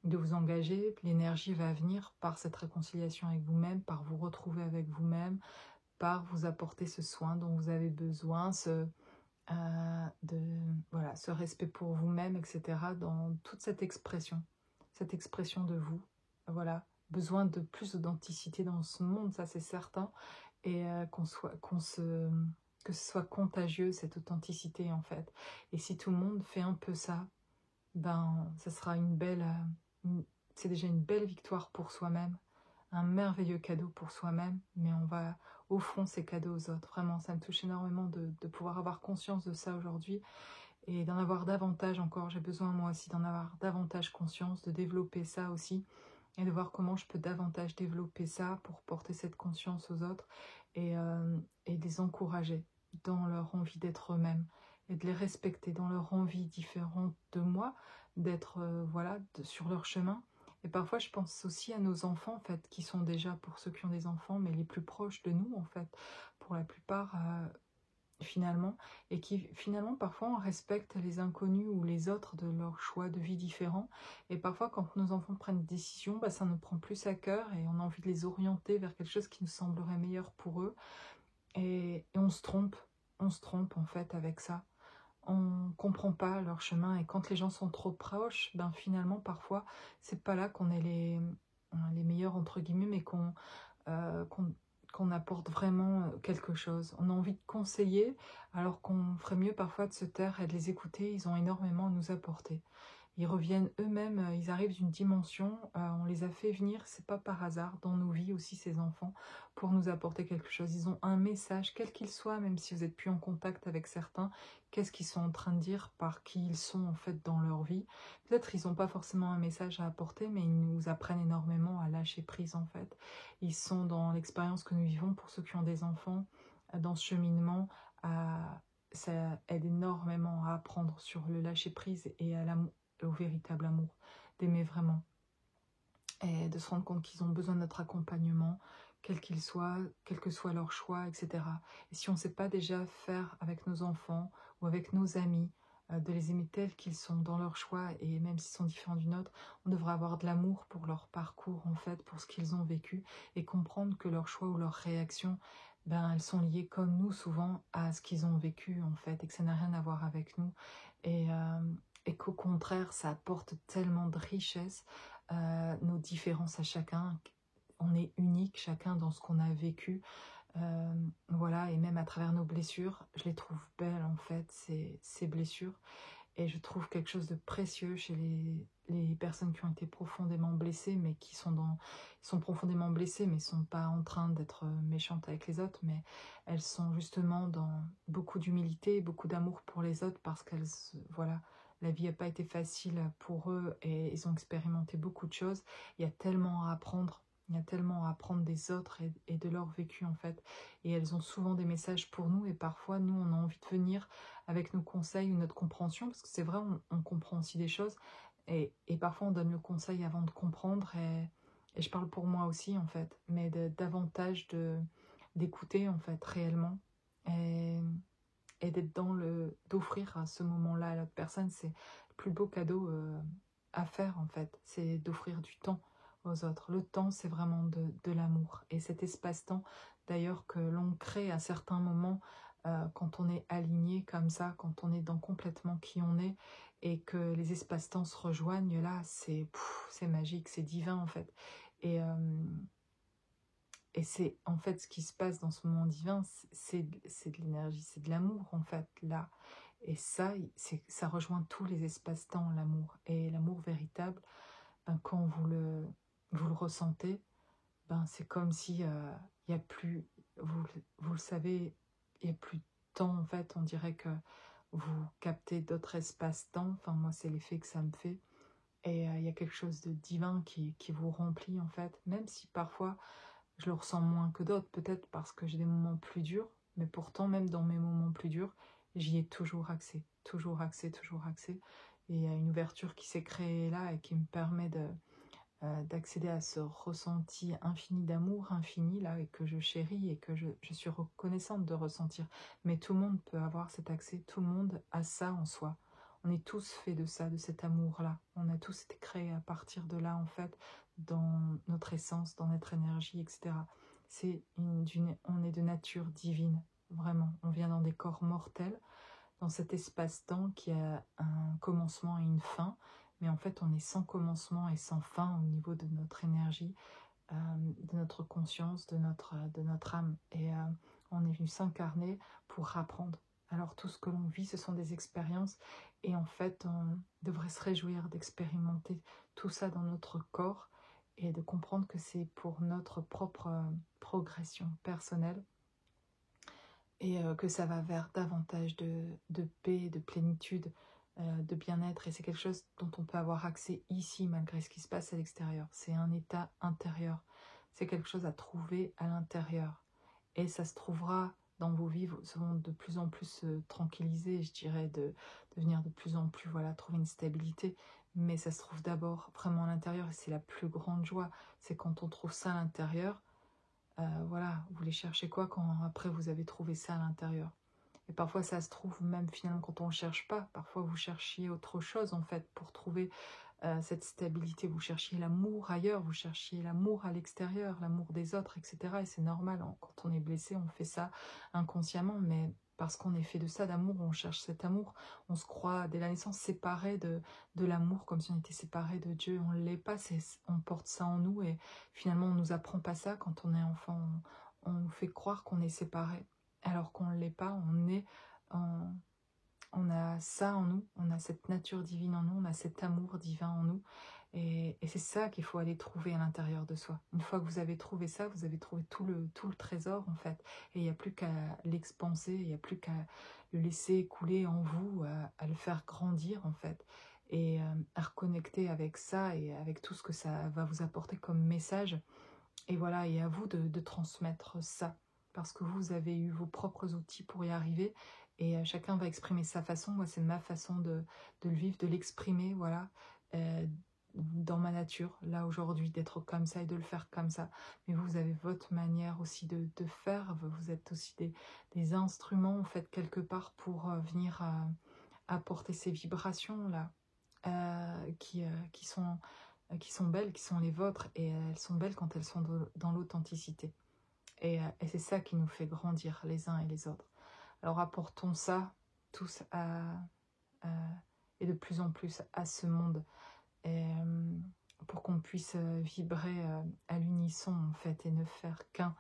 A: de vous engager. L'énergie va venir par cette réconciliation avec vous-même, par vous retrouver avec vous-même, par vous apporter ce soin dont vous avez besoin, voilà, ce respect pour vous-même, etc. Dans toute cette expression de vous. Voilà, besoin de plus d'authenticité dans ce monde, ça c'est certain, et que ce soit contagieux cette authenticité en fait. Et si tout le monde fait un peu ça, ben ça sera c'est déjà une belle victoire pour soi-même, un merveilleux cadeau pour soi-même, mais offrons ces cadeaux aux autres. Vraiment, ça me touche énormément de pouvoir avoir conscience de ça aujourd'hui et d'en avoir davantage encore. J'ai besoin moi aussi d'en avoir davantage conscience, de développer ça aussi et de voir comment je peux davantage développer ça pour porter cette conscience aux autres et de les encourager dans leur envie d'être eux-mêmes et de les respecter dans leur envie différente de moi, d'être sur leur chemin. Et parfois, je pense aussi à nos enfants, en fait, qui sont déjà, pour ceux qui ont des enfants, mais les plus proches de nous, en fait, pour la plupart, finalement, et qui, finalement, parfois, on respecte les inconnus ou les autres de leur choix de vie différents. Et parfois, quand nos enfants prennent des décisions, bah, ça nous prend plus à cœur et on a envie de les orienter vers quelque chose qui nous semblerait meilleur pour eux. Et on se trompe, en fait, avec ça. On comprend pas leur chemin et quand les gens sont trop proches, ben finalement parfois c'est pas là qu'on est les meilleurs entre guillemets, mais euh, qu'on qu'on apporte vraiment quelque chose. On a envie de conseiller alors qu'on ferait mieux parfois de se taire et de les écouter. Ils ont énormément à nous apporter. Ils reviennent eux-mêmes, ils arrivent d'une dimension, on les a fait venir, c'est pas par hasard, dans nos vies aussi ces enfants, pour nous apporter quelque chose. Ils ont un message, quel qu'il soit, même si vous n'êtes plus en contact avec certains, qu'est-ce qu'ils sont en train de dire, par qui ils sont en fait dans leur vie. Peut-être ils n'ont pas forcément un message à apporter, mais ils nous apprennent énormément à lâcher prise en fait. Ils sont dans l'expérience que nous vivons pour ceux qui ont des enfants, dans ce cheminement, ça aide énormément à apprendre sur le lâcher prise et à l'amour, au véritable amour, d'aimer vraiment et de se rendre compte qu'ils ont besoin de notre accompagnement, quel qu'il soit, quel que soit leur choix, etc. Et si on ne sait pas déjà faire avec nos enfants ou avec nos amis, de les aimer tels qu'ils sont dans leur choix et même s'ils sont différents du nôtre, on devrait avoir de l'amour pour leur parcours en fait, pour ce qu'ils ont vécu et comprendre que leur choix ou leurs réactions, ben, elles sont liées comme nous souvent à ce qu'ils ont vécu en fait et que ça n'a rien à voir avec nous. Et, euh, et qu'au contraire, ça apporte tellement de richesse, nos différences à chacun. On est unique, chacun dans ce qu'on a vécu. Voilà, et même à travers nos blessures, je les trouve belles en fait, ces blessures. Et je trouve quelque chose de précieux chez les personnes qui ont été profondément blessées, mais sont profondément blessées, mais ne sont pas en train d'être méchantes avec les autres, mais elles sont justement dans beaucoup d'humilité, beaucoup d'amour pour les autres, parce voilà, la vie n'a pas été facile pour eux et ils ont expérimenté beaucoup de choses. Il y a tellement à apprendre. Il y a tellement à apprendre des autres et de leur vécu en fait. Et elles ont souvent des messages pour nous et parfois nous on a envie de venir avec nos conseils ou notre compréhension, parce que c'est vrai, on comprend aussi des choses, et parfois on donne le conseil avant de comprendre, et je parle pour moi aussi en fait, mais davantage d'écouter en fait réellement, et, et d'offrir à ce moment-là à l'autre personne, c'est le plus beau cadeau à faire en fait, c'est d'offrir du temps aux autres. Le temps, c'est vraiment de l'amour, et cet espace-temps d'ailleurs que l'on crée à certains moments, quand on est aligné comme ça, quand on est dans complètement qui on est et que les espaces-temps se rejoignent, là, c'est magique, c'est divin en fait. Et, euh, et c'est en fait ce qui se passe dans ce moment divin, c'est de l'énergie, c'est de l'amour en fait, là. Et ça rejoint tous les espaces-temps, l'amour. Et l'amour véritable, ben, quand vous le ressentez, ben, c'est comme si il y a plus, vous le savez, il n'y a plus de temps en fait, on dirait que vous captez d'autres espaces-temps, enfin moi c'est l'effet que ça me fait, Et il y a quelque chose de divin qui vous remplit en fait, même si parfois je le ressens moins que d'autres, peut-être parce que j'ai des moments plus durs, mais pourtant même dans mes moments plus durs, j'y ai toujours accès, toujours accès, toujours accès. Et il y a une ouverture qui s'est créée là et qui me permet d'accéder à ce ressenti infini d'amour, infini là, et que je chéris et que je suis reconnaissante de ressentir. Mais tout le monde peut avoir cet accès, tout le monde a ça en soi. On est tous faits de ça, de cet amour-là. On a tous été créés à partir de là, en fait, dans notre essence, dans notre énergie, etc. On est de nature divine, vraiment. On vient dans des corps mortels, dans cet espace-temps qui a un commencement et une fin, mais en fait on est sans commencement et sans fin au niveau de notre énergie, de notre conscience, de notre âme, et on est venu s'incarner pour apprendre. Alors tout ce que l'on vit, ce sont des expériences, et en fait on devrait se réjouir d'expérimenter tout ça dans notre corps, et de comprendre que c'est pour notre propre progression personnelle, et que ça va vers davantage de paix, de plénitude, de bien-être. Et c'est quelque chose dont on peut avoir accès ici, malgré ce qui se passe à l'extérieur. C'est un état intérieur. C'est quelque chose à trouver à l'intérieur. Et ça se trouvera dans vos vies, vous serez de plus en plus tranquillisés, je dirais, de devenir de plus en plus, voilà, trouver une stabilité. Mais ça se trouve d'abord vraiment à l'intérieur, et c'est la plus grande joie. C'est quand on trouve ça à l'intérieur. Voilà, vous voulez chercher quoi quand après vous avez trouvé ça à l'intérieur? Et parfois ça se trouve même finalement quand on ne cherche pas. Parfois vous cherchiez autre chose en fait pour trouver cette stabilité. Vous cherchiez l'amour ailleurs, vous cherchiez l'amour à l'extérieur, l'amour des autres, etc. Et c'est normal, hein, quand on est blessé, on fait ça inconsciemment, mais parce qu'on est fait de ça, d'amour, on cherche cet amour. On se croit dès la naissance séparé de l'amour, comme si on était séparé de Dieu. On ne l'est pas, on porte ça en nous, et finalement on ne nous apprend pas ça quand on est enfant. On nous fait croire qu'on est séparé, alors qu'on ne l'est pas. On a ça en nous, on a cette nature divine en nous, on a cet amour divin en nous. Et c'est ça qu'il faut aller trouver à l'intérieur de soi. Une fois que vous avez trouvé ça, vous avez trouvé tout le trésor en fait. Et il n'y a plus qu'à l'expanser, il n'y a plus qu'à le laisser couler en vous, à le faire grandir en fait. Et à reconnecter avec ça et avec tout ce que ça va vous apporter comme message. Et voilà, et à vous de transmettre ça. Parce que vous avez eu vos propres outils pour y arriver. Et chacun va exprimer sa façon. Moi, c'est ma façon de le vivre, de l'exprimer, voilà. Dans ma nature, là, aujourd'hui, d'être comme ça et de le faire comme ça. Mais vous avez votre manière aussi de faire. Vous êtes aussi des instruments, en fait, quelque part, pour venir apporter ces vibrations-là, qui sont belles, qui sont les vôtres, et elles sont belles quand elles sont dans l'authenticité. Et c'est ça qui nous fait grandir les uns et les autres. Alors apportons ça tous et de plus en plus à ce monde, et, pour qu'on puisse vibrer à l'unisson en fait, et ne faire qu'un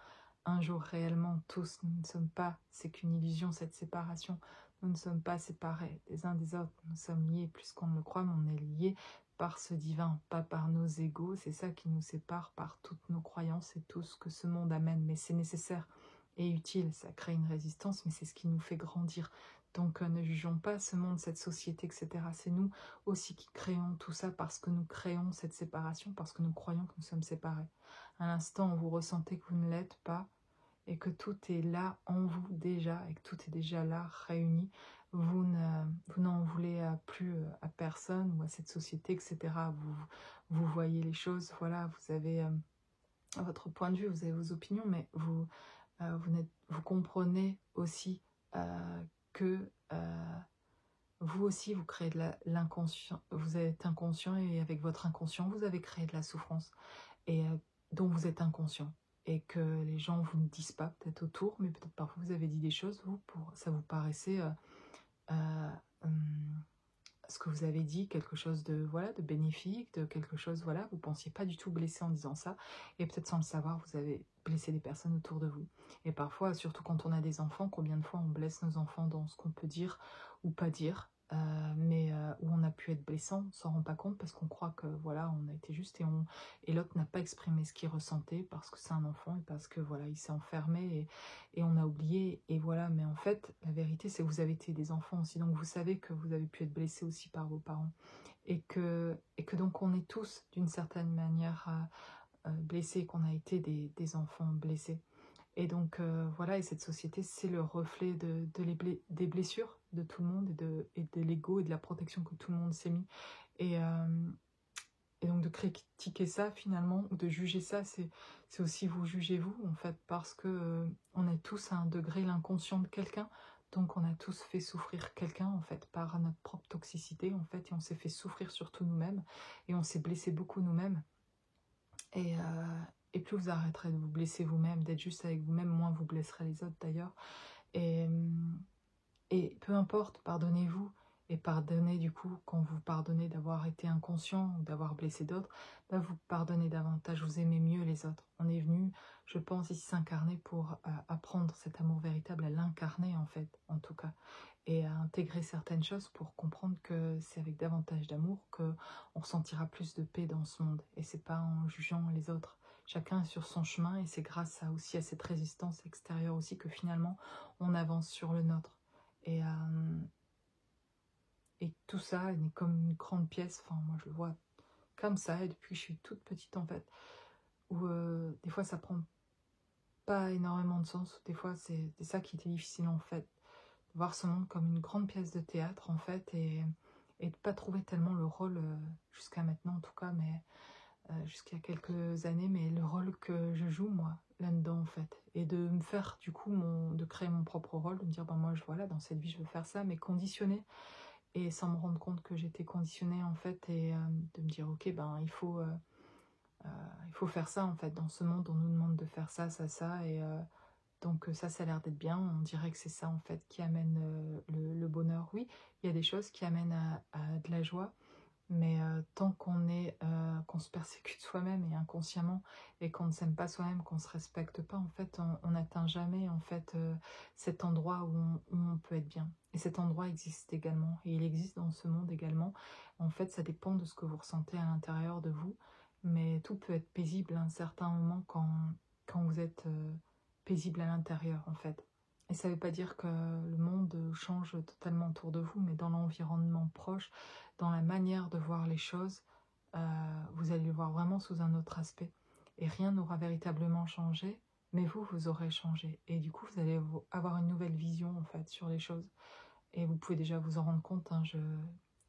A: jour réellement tous. Nous ne sommes pas, c'est qu'une illusion cette séparation. Nous ne sommes pas séparés des uns des autres, nous sommes liés plus qu'on ne le croit, mais on est liés par ce divin, pas par nos égos. C'est ça qui nous sépare, par toutes nos croyances et tout ce que ce monde amène. Mais c'est nécessaire et utile, ça crée une résistance, mais c'est ce qui nous fait grandir. Donc ne jugeons pas ce monde, cette société, etc. C'est nous aussi qui créons tout ça, parce que nous créons cette séparation, parce que nous croyons que nous sommes séparés. À l'instant où vous ressentez que vous ne l'êtes pas, et que tout est là en vous déjà, et que tout est déjà là, réuni, vous n'en voulez plus à personne ou à cette société, etc. Vous voyez les choses, voilà, vous avez votre point de vue, vous avez vos opinions, mais vous comprenez aussi que vous aussi, vous créez de l'inconscient, vous êtes inconscient, et avec votre inconscient, vous avez créé de la souffrance, et dont vous êtes inconscient. Et que les gens vous ne disent pas, peut-être autour, mais peut-être parfois vous avez dit des choses, ça vous paraissait ce que vous avez dit, quelque chose de bénéfique, de quelque chose, voilà, vous pensiez pas du tout blesser en disant ça, et peut-être sans le savoir, vous avez blessé des personnes autour de vous. Et parfois, surtout quand on a des enfants, combien de fois on blesse nos enfants dans ce qu'on peut dire ou pas dire, mais où on a pu être blessant, on s'en rend pas compte parce qu'on croit que voilà, on a été juste et l'autre n'a pas exprimé ce qu'il ressentait parce que c'est un enfant et parce que voilà, il s'est enfermé et on a oublié et voilà. Mais en fait, la vérité, c'est que vous avez été des enfants aussi, donc vous savez que vous avez pu être blessé aussi par vos parents et que donc on est tous d'une certaine manière blessés, qu'on a été des enfants blessés. Et donc voilà, et cette société, c'est le reflet des blessures de tout le monde et de l'ego et de la protection que tout le monde s'est mis. Et, euh, et donc de critiquer ça finalement, ou de juger ça, c'est aussi vous jugez vous en fait, parce que on est tous à un degré l'inconscient de quelqu'un, donc on a tous fait souffrir quelqu'un en fait par notre propre toxicité en fait, et on s'est fait souffrir surtout nous-mêmes, et on s'est blessé beaucoup nous-mêmes. Et, euh, et plus vous arrêterez de vous blesser vous-même, d'être juste avec vous-même, moins vous blesserez les autres d'ailleurs. Et, et peu importe, pardonnez-vous. Et pardonnez du coup, quand vous pardonnez d'avoir été inconscient ou d'avoir blessé d'autres, bah vous pardonnez davantage, vous aimez mieux les autres. On est venu, je pense, ici s'incarner pour apprendre cet amour véritable, à l'incarner en fait, en tout cas. Et à intégrer certaines choses pour comprendre que c'est avec davantage d'amour qu'on ressentira plus de paix dans ce monde. Et c'est pas en jugeant les autres. Chacun est sur son chemin et c'est grâce aussi à cette résistance extérieure aussi que finalement on avance sur le nôtre. Et, et tout ça est comme une grande pièce, enfin moi je le vois comme ça, et depuis que je suis toute petite en fait, où des fois ça prend pas énormément de sens, des fois c'est ça qui était difficile en fait, de voir ce monde comme une grande pièce de théâtre en fait, et de pas trouver tellement le rôle, jusqu'à maintenant en tout cas, mais jusqu'à quelques années, mais le rôle que je joue moi là-dedans en fait, et de me faire du coup de créer mon propre rôle, de me dire ben moi voilà, dans cette vie je veux faire ça, mais conditionné, et sans me rendre compte que j'étais conditionnée en fait, et de me dire ok ben il faut faire ça en fait, dans ce monde on nous demande de faire ça, ça, et donc ça a l'air d'être bien, on dirait que c'est ça en fait qui amène le bonheur. Oui, il y a des choses qui amènent à de la joie, mais tant qu'on se persécute soi-même et inconsciemment, et qu'on ne s'aime pas soi-même, qu'on se respecte pas, en fait, on n'atteint jamais en fait cet endroit où on peut être bien. Et cet endroit existe également, et il existe dans ce monde également. En fait, ça dépend de ce que vous ressentez à l'intérieur de vous, mais tout peut être paisible à un certain moment quand vous êtes paisible à l'intérieur, en fait. Et ça ne veut pas dire que le monde change totalement autour de vous, mais dans l'environnement proche, dans la manière de voir les choses, vous allez le voir vraiment sous un autre aspect. Et rien n'aura véritablement changé, mais vous aurez changé. Et du coup, vous allez avoir une nouvelle vision, en fait, sur les choses. Et vous pouvez déjà vous en rendre compte. Hein,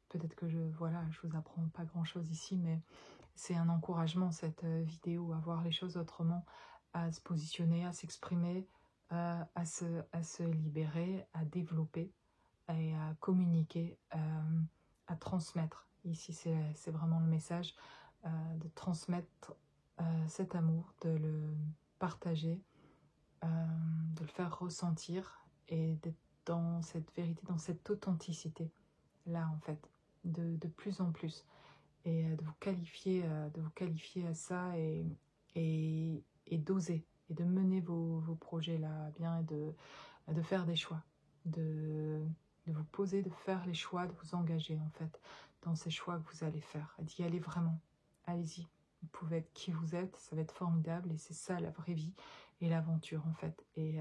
A: peut-être que voilà, je vous apprends pas grand-chose ici, mais c'est un encouragement, cette vidéo, à voir les choses autrement, à se positionner, à s'exprimer, à se libérer, à développer et à communiquer, à transmettre. Ici, c'est vraiment le message, de transmettre cet amour, de le partager, de le faire ressentir, et d'être dans cette vérité, dans cette authenticité, là en fait, de plus en plus. Et de vous qualifier à ça, et d'oser, et de mener vos projets là bien, et de faire des choix, de vous poser, de faire les choix, de vous engager en fait dans ces choix que vous allez faire, d'y aller vraiment. Allez-y, vous pouvez être qui vous êtes, ça va être formidable, et c'est ça la vraie vie et l'aventure en fait. Et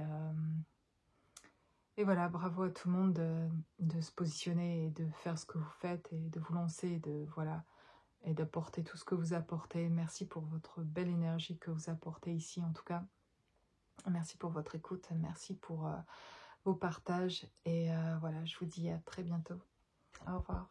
A: voilà, bravo à tout le monde de se positionner et de faire ce que vous faites, et de vous lancer, et d'apporter tout ce que vous apportez. Merci pour votre belle énergie que vous apportez ici en tout cas. Merci pour votre écoute, merci pour vos partages, et voilà, je vous dis à très bientôt. Au revoir.